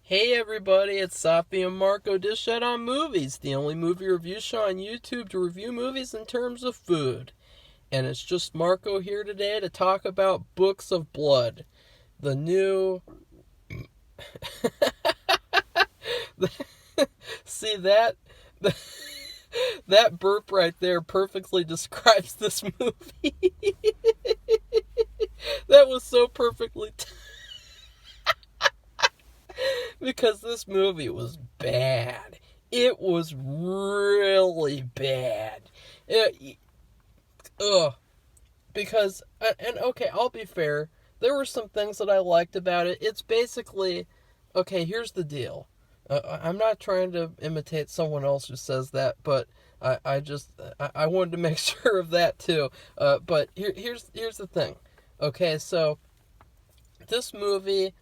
Hey everybody, it's Safi and Marco Dish Out on Movies, the only movie review show on YouTube to review movies in terms of food. And it's just Marco here today to talk about Books of Blood, the new... See that? That burp right there perfectly describes this movie. That was so perfectly... because this movie was bad. It was really bad. Ugh. Because, and okay, I'll be fair, there were some things that I liked about it. It's basically, okay, here's the deal. I'm not trying to imitate someone else who says that, but I wanted to make sure of that too. But here's the thing. Okay, so this movie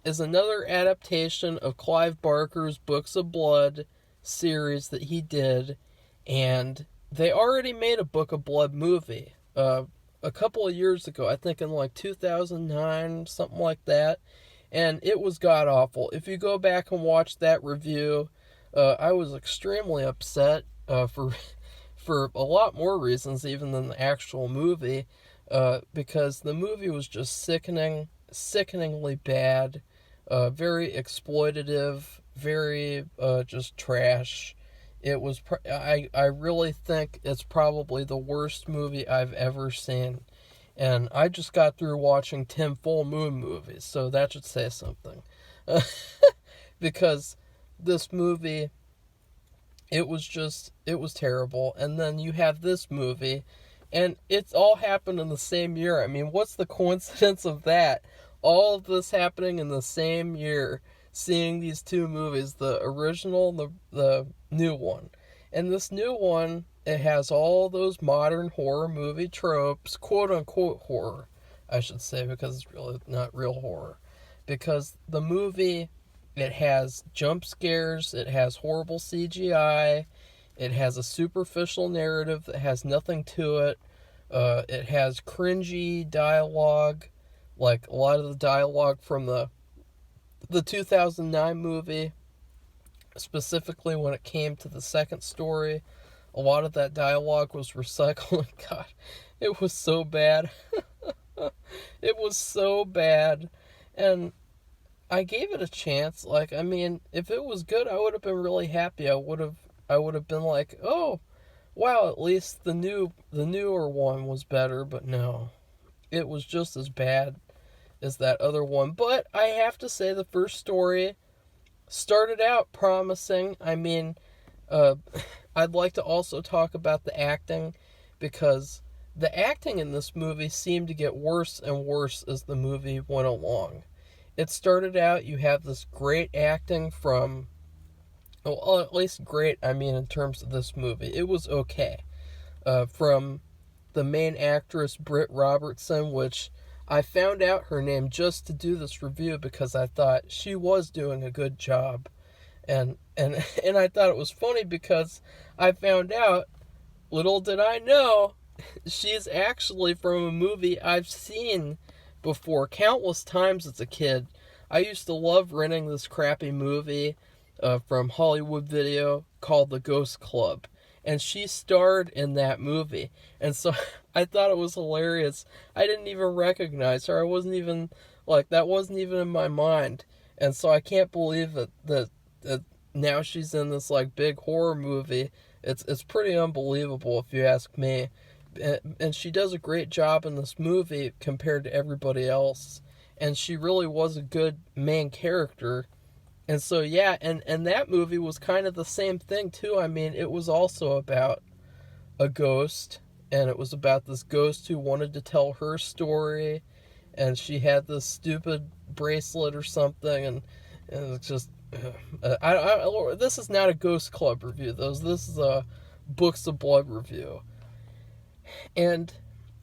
is another adaptation of Clive Barker's Books of Blood series that he did, and they already made a Book of Blood movie a couple of years ago, I think in like 2009, something like that, and it was god awful. If you go back and watch that review, I was extremely upset for a lot more reasons even than the actual movie, because the movie was just sickeningly bad, very exploitative, very just trash. It was. I really think it's probably the worst movie I've ever seen, and I just got through watching 10 full moon movies, so that should say something. Because this movie, it was terrible, and then you have this movie, and it's all happened in the same year. I mean, what's the coincidence of that? All of this happening in the same year, seeing these two movies, the original and the new one. And this new one, it has all those modern horror movie tropes, quote unquote horror, I should say, because it's really not real horror. Because the movie, it has jump scares, it has horrible CGI, it has a superficial narrative that has nothing to it, it has cringy dialogue, like a lot of the dialogue from the 2009 movie, specifically when it came to the second story. A lot of that dialogue was recycled. God, it was so bad. It was so bad. And I gave it a chance. Like, I mean, if it was good, I would have been really happy. I would have been like, "Oh, wow, at least the newer one was better." But no. It was just as bad as that other one. But I have to say the first story started out promising. I mean, I'd like to also talk about the acting, because the acting in this movie seemed to get worse and worse as the movie went along. It started out, you have this great acting from, well, at least great, I mean, in terms of this movie. It was okay. From the main actress, Britt Robertson, which I found out her name just to do this review because I thought she was doing a good job. And I thought it was funny because I found out, little did I know, she's actually from a movie I've seen before countless times as a kid. I used to love renting this crappy movie from Hollywood Video called The Ghost Club. And she starred in that movie. And so I thought it was hilarious. I didn't even recognize her. I wasn't even, like, that wasn't even in my mind. And so I can't believe that now she's in this, like, big horror movie. It's pretty unbelievable if you ask me. And she does a great job in this movie compared to everybody else. And she really was a good main character. And so, yeah, and that movie was kind of the same thing, too. I mean, it was also about a ghost, and it was about this ghost who wanted to tell her story, and she had this stupid bracelet or something, and it's just... this is not a Ghost Club review, though. This is a Books of Blood review. And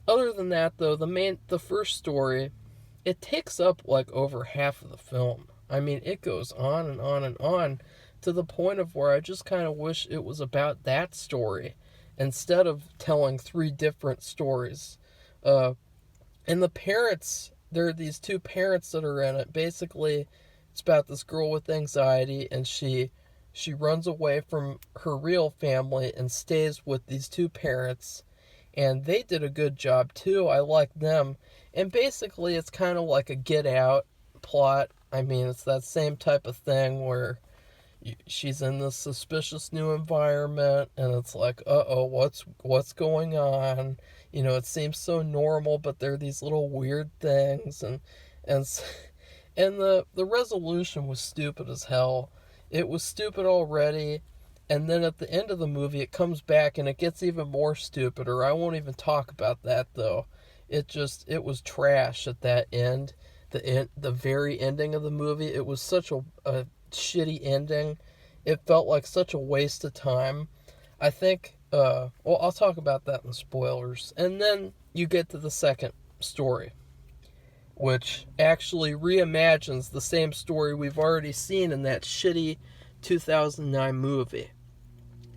other than that, though, the first story, it takes up, like, over half of the film. I mean, it goes on and on and on to the point of where I just kind of wish it was about that story instead of telling three different stories. And the parents, there are these two parents that are in it. Basically, It's about this girl with anxiety, and she runs away from her real family and stays with these two parents, and they did a good job too. I like them. And basically it's kind of like a Get Out plot. I mean, it's that same type of thing where she's in this suspicious new environment, and it's like, uh-oh, what's going on? It seems so normal, but there are these little weird things, and and the resolution was stupid as hell. It was stupid already, and then at the end of the movie it comes back and it gets even more stupider. I won't even talk about that though. It was trash at that end. The very ending of the movie, it was such a shitty ending. It felt like such a waste of time. I think well, I'll talk about that in the spoilers. And then you get to the second story, which actually reimagines the same story we've already seen in that shitty 2009 movie.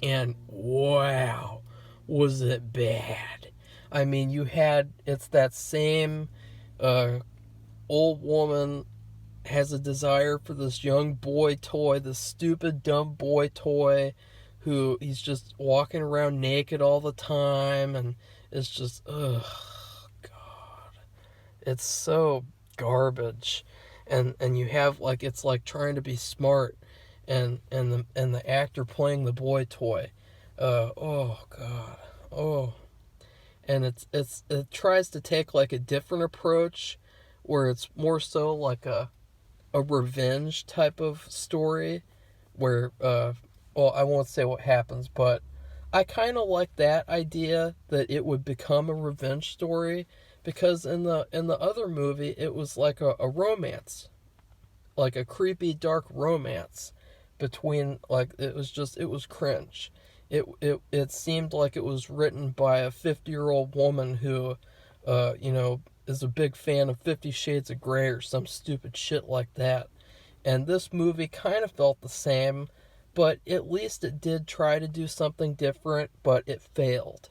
And wow, was it bad. I mean, it's that same old woman has a desire for this young boy toy, this stupid, dumb boy toy, who he's just walking around naked all the time, and it's just, ugh, God. It's so garbage. And you have, like, it's like trying to be smart, and the actor playing the boy toy. Oh, God. Oh. And it tries to take, like, a different approach, where it's more so like a revenge type of story, where well, I won't say what happens, but I kind of like that idea, that it would become a revenge story, because in the other movie it was like a romance, like a creepy dark romance between, like, it was cringe. It seemed like it was written by a 50-year-old woman who is a big fan of 50 Shades of Grey or some stupid shit like that. And this movie kind of felt the same, but at least it did try to do something different, but it failed.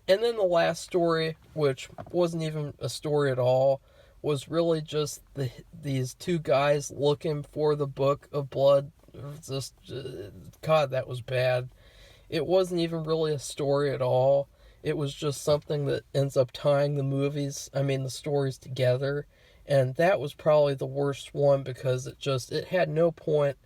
And then the last story, which wasn't even a story at all, was really just these two guys looking for the Book of Blood. Just, God, that was bad. It wasn't even really a story at all. It was just something that ends up tying the stories together. And that was probably the worst one, because it had no point.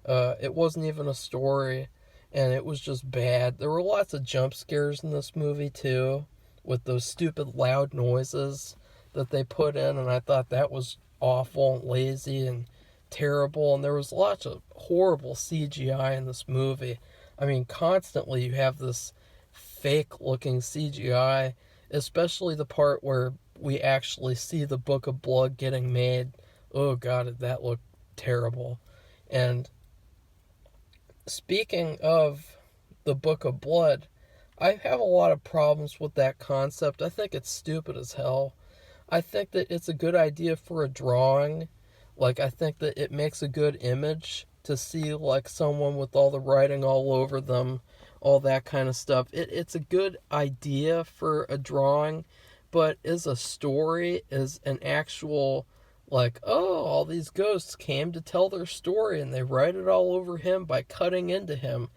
It wasn't even a story, and it was just bad. There were lots of jump scares in this movie too, with those stupid loud noises that they put in, and I thought that was awful and lazy and terrible. And there was lots of horrible CGI in this movie. I mean, constantly you have this fake looking CGI, especially the part where we actually see the Book of Blood getting made. Oh God, did that look terrible. And speaking of the Book of Blood, I have a lot of problems with that concept. I think it's stupid as hell. I think that it's a good idea for a drawing. Like, I think that it makes a good image to see, like, someone with all the writing all over them, all that kind of stuff. It's a good idea for a drawing, but as a story, as an actual, like, oh, all these ghosts came to tell their story and they write it all over him by cutting into him,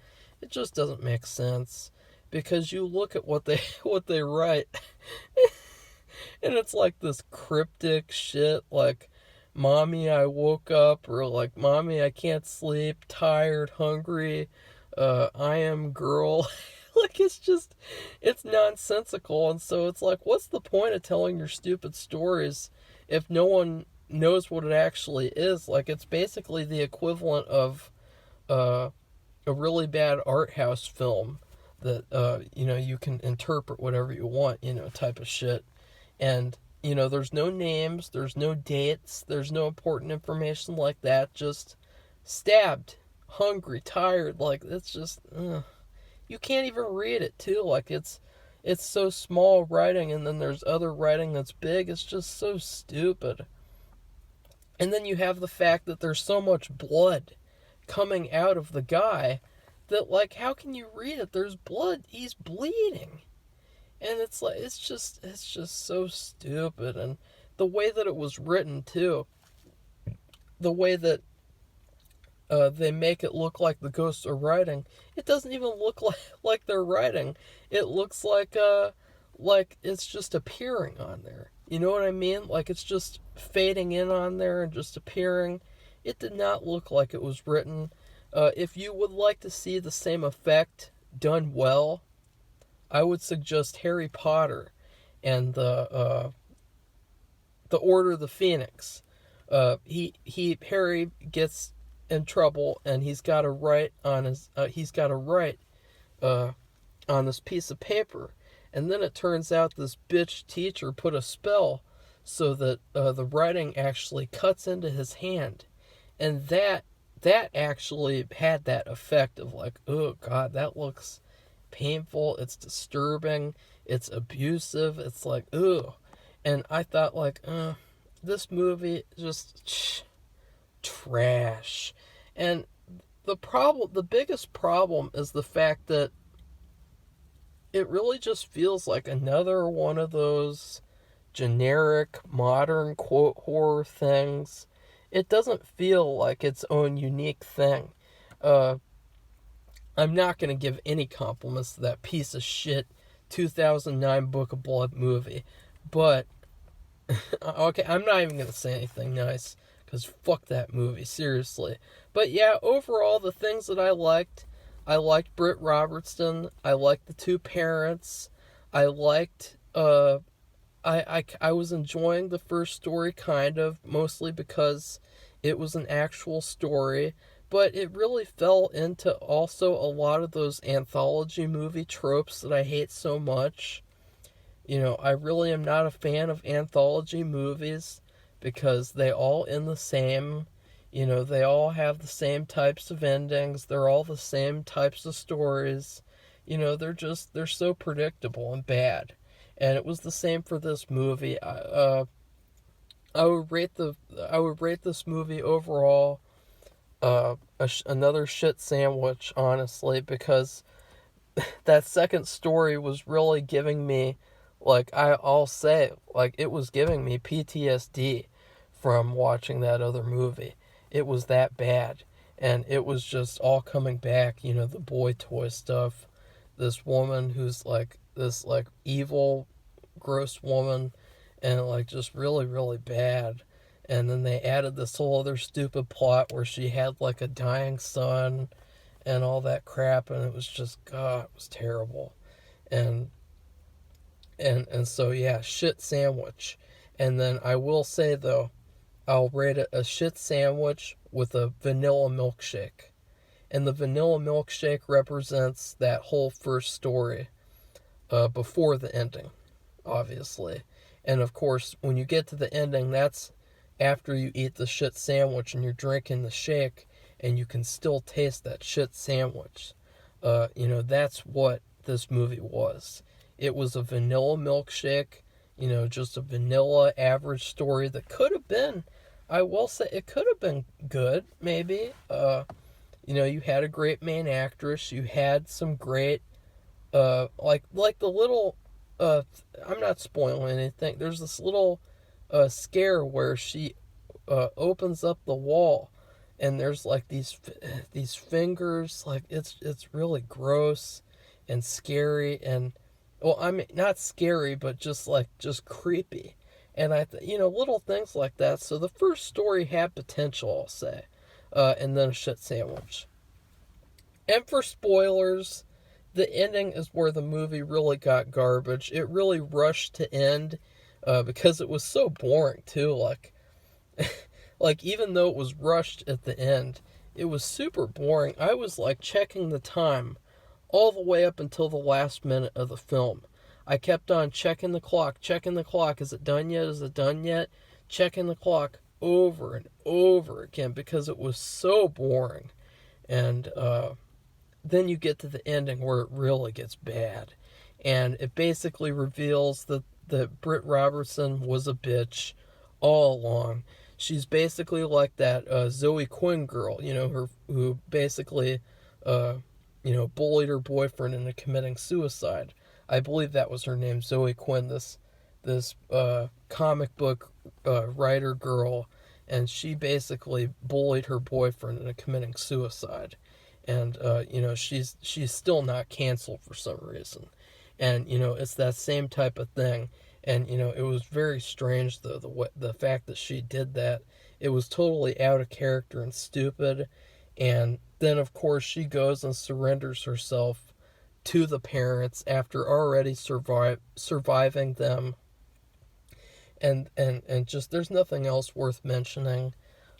it just doesn't make sense. Because you look at what they write, and it's like this cryptic shit, like, Mommy, I woke up, or like, Mommy, I can't sleep, tired, hungry, I am girl. Like, it's nonsensical. And so it's like, what's the point of telling your stupid stories if no one knows what it actually is? Like, it's basically the equivalent of a really bad art house film that you can interpret whatever you want, type of shit. And there's no names, there's no dates, there's no important information like that. Just stabbed, hungry, tired. Like, it's just, you can't even read it too. Like, it's so small writing, and then there's other writing that's big. It's just so stupid. And then you have the fact that there's so much blood coming out of the guy that, like, how can you read it? There's blood. He's bleeding. And it's like, it's just so stupid. And the way that it was written too, the way that they make it look like the ghosts are writing. It doesn't even look like they're writing. It looks like it's just appearing on there. You know what I mean? Like it's just fading in on there and just appearing. It did not look like it was written. If you would like to see the same effect done well, I would suggest Harry Potter and the Order of the Phoenix. Harry gets in trouble and he's got to write uh, on this piece of paper, and then it turns out this bitch teacher put a spell so that the writing actually cuts into his hand, and that actually had that effect of like, oh god, that looks painful, it's disturbing, it's abusive, it's like, ugh. And I thought like, this movie just trash. And the biggest problem is the fact that it really just feels like another one of those generic modern quote horror things. It doesn't feel like its own unique thing. Uh, I'm not going to give any compliments to that piece of shit 2009 Book of Blood movie, but okay, I'm not even going to say anything nice because fuck that movie, seriously. But yeah, overall, the things that I liked Britt Robertson. I liked the two parents. I liked, I was enjoying the first story kind of, mostly because it was an actual story. But it really fell into also a lot of those anthology movie tropes that I hate so much. You know, I really am not a fan of anthology movies because they all end the same. You know, they all have the same types of endings. They're all the same types of stories. You know, they're so predictable and bad. And it was the same for this movie. I would rate this movie overall another shit sandwich, honestly, because that second story was really giving me, like I'll say, like it was giving me PTSD from watching that other movie. It was that bad, and it was just all coming back. You know, the boy toy stuff. This woman who's like this like evil, gross woman, and like just really really bad. And then they added this whole other stupid plot where she had like a dying son and all that crap, and it was just, god, it was terrible. And and so yeah, shit sandwich. And then I will say though, I'll rate it a shit sandwich with a vanilla milkshake. And the vanilla milkshake represents that whole first story before the ending, obviously. And of course, when you get to the ending, that's after you eat the shit sandwich and you're drinking the shake and you can still taste that shit sandwich. You know, that's what this movie was. It was a vanilla milkshake, you know, just a vanilla average story that could have been, I will say, it could have been good, maybe. You know, you had a great main actress, you had some great, like the little, I'm not spoiling anything, there's this little scare where she opens up the wall and there's like these fingers, like it's really gross and scary, and well, I mean not scary but just creepy. And you know, little things like that. So the first story had potential, I'll say. And then a shit sandwich. And for spoilers, the ending is where the movie really got garbage. It really rushed to end because it was so boring too. Like even though it was rushed at the end, it was super boring. I was like checking the time all the way up until the last minute of the film. I kept on checking the clock, checking the clock. Is it done yet? Is it done yet? Checking the clock over and over again because it was so boring. And then you get to the ending where it really gets bad. And it basically reveals that Britt Robertson was a bitch all along. She's basically like that Zoe Quinn girl, you know, who basically, you know, bullied her boyfriend into committing suicide. I believe that was her name, Zoe Quinn, this comic book writer girl, and she basically bullied her boyfriend into committing suicide. And she's still not canceled for some reason. And it's that same type of thing. And it was very strange, though, the fact that she did that. It was totally out of character and stupid. And then, of course, she goes and surrenders herself to the parents after already surviving them. And just, there's nothing else worth mentioning.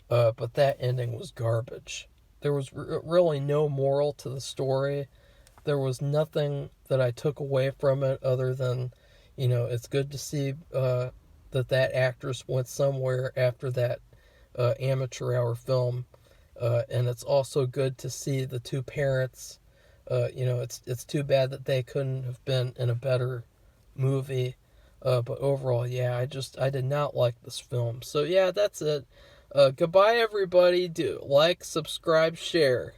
But that ending was garbage. There was really no moral to the story. There was nothing that I took away from it other than, it's good to see that actress went somewhere after that amateur hour film. And it's also good to see the two parents. It's too bad that they couldn't have been in a better movie. But overall, yeah, I did not like this film. So yeah, that's it. Goodbye, everybody. Do like, subscribe, share.